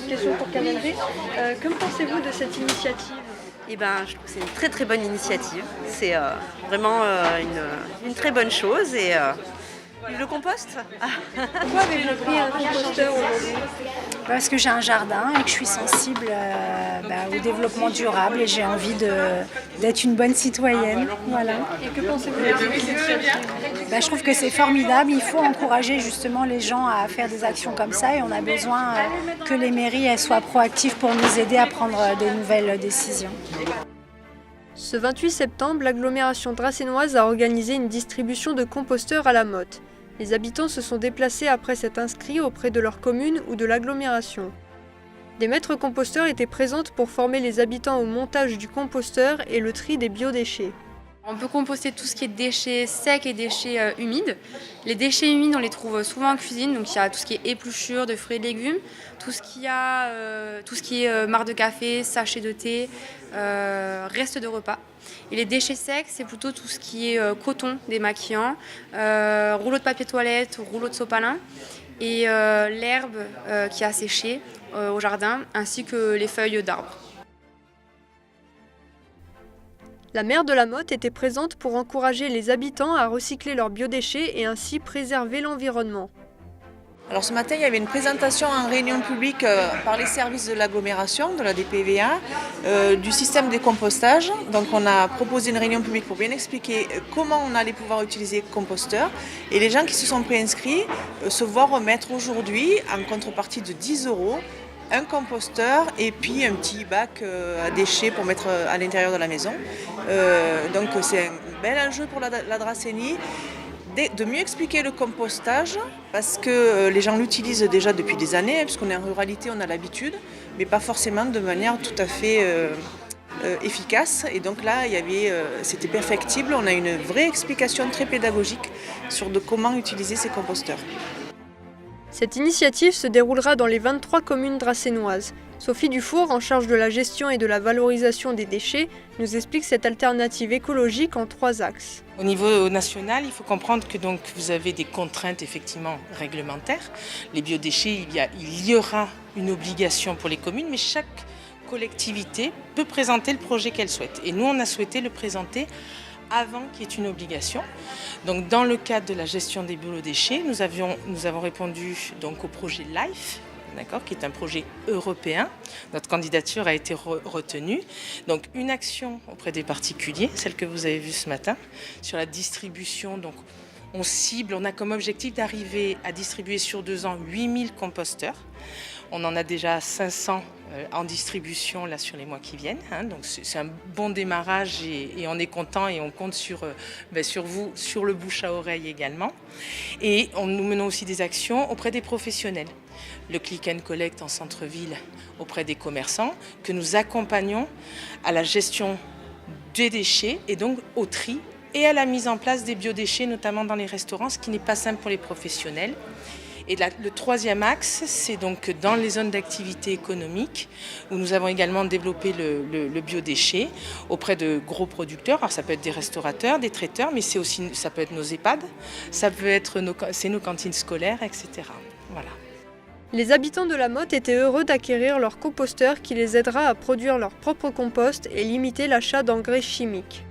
Question pour Camille. Que pensez-vous de cette initiative? Eh ben, je trouve que c'est une très très bonne initiative. C'est vraiment une très bonne chose et le compost. Pourquoi avez-vous pris un composteur aujourd'hui? Parce que j'ai un jardin et que je suis sensible au développement durable et j'ai envie d'être une bonne citoyenne. Voilà. Et que pensez-vous de cette initiative? Je trouve que c'est formidable. Il faut encourager justement les gens à faire des actions comme ça et on a besoin que les mairies elles soient proactives pour nous aider à prendre de nouvelles décisions. Ce 28 septembre, l'agglomération dracénoise a organisé une distribution de composteurs à la Motte. Les habitants se sont déplacés après s'être inscrits auprès de leur commune ou de l'agglomération. Des maîtres composteurs étaient présentes pour former les habitants au montage du composteur et le tri des biodéchets. On peut composter tout ce qui est déchets secs et déchets humides. Les déchets humides, on les trouve souvent en cuisine, donc il y a tout ce qui est épluchures de fruits et légumes, tout ce qui est marc de café, sachets de thé, restes de repas. Et les déchets secs, c'est plutôt tout ce qui est coton démaquillant, rouleau de papier toilette, rouleau de sopalin et l'herbe qui a séché au jardin, ainsi que les feuilles d'arbres. La maire de la Motte était présente pour encourager les habitants à recycler leurs biodéchets et ainsi préserver l'environnement. Alors ce matin, il y avait une présentation en réunion publique par les services de l'agglomération, de la DPVA, du système de compostage. Donc on a proposé une réunion publique pour bien expliquer comment on allait pouvoir utiliser le composteur. Et les gens qui se sont préinscrits se voient remettre aujourd'hui, en contrepartie de 10 €, un composteur et puis un petit bac à déchets pour mettre à l'intérieur de la maison. Donc c'est un bel enjeu pour la Dracénie de mieux expliquer le compostage parce que les gens l'utilisent déjà depuis des années, puisqu'on est en ruralité, on a l'habitude, mais pas forcément de manière tout à fait efficace. Et donc là, c'était perfectible, on a une vraie explication très pédagogique sur comment utiliser ces composteurs. Cette initiative se déroulera dans les 23 communes dracénoises. Sophie Dufour, en charge de la gestion et de la valorisation des déchets, nous explique cette alternative écologique en 3 axes. Au niveau national, il faut comprendre que donc, vous avez des contraintes effectivement réglementaires. Les biodéchets, il y aura une obligation pour les communes, mais chaque collectivité peut présenter le projet qu'elle souhaite. Et nous, on a souhaité le présenter avant qu'il y ait une obligation. Donc, dans le cadre de la gestion des biodéchets, nous avons répondu donc, au projet LIFE, qui est un projet européen. Notre candidature a été retenue. Donc, une action auprès des particuliers, celle que vous avez vue ce matin, sur la distribution. Donc, on a comme objectif d'arriver à distribuer sur 2 ans 8000 composteurs. On en a déjà 500 en distribution là, sur les mois qui viennent. Donc c'est un bon démarrage et on est content et on compte sur vous, sur le bouche à oreille également. Et nous menons aussi des actions auprès des professionnels. Le click and collect en centre-ville auprès des commerçants, que nous accompagnons à la gestion des déchets et donc au tri et à la mise en place des biodéchets, notamment dans les restaurants, ce qui n'est pas simple pour les professionnels. Et le 3e axe, c'est donc dans les zones d'activité économique, où nous avons également développé le biodéchet auprès de gros producteurs. Alors ça peut être des restaurateurs, des traiteurs, mais ça peut être nos EHPAD, ça peut être nos cantines scolaires, etc. Voilà. Les habitants de la Motte étaient heureux d'acquérir leur composteur qui les aidera à produire leur propre compost et limiter l'achat d'engrais chimiques.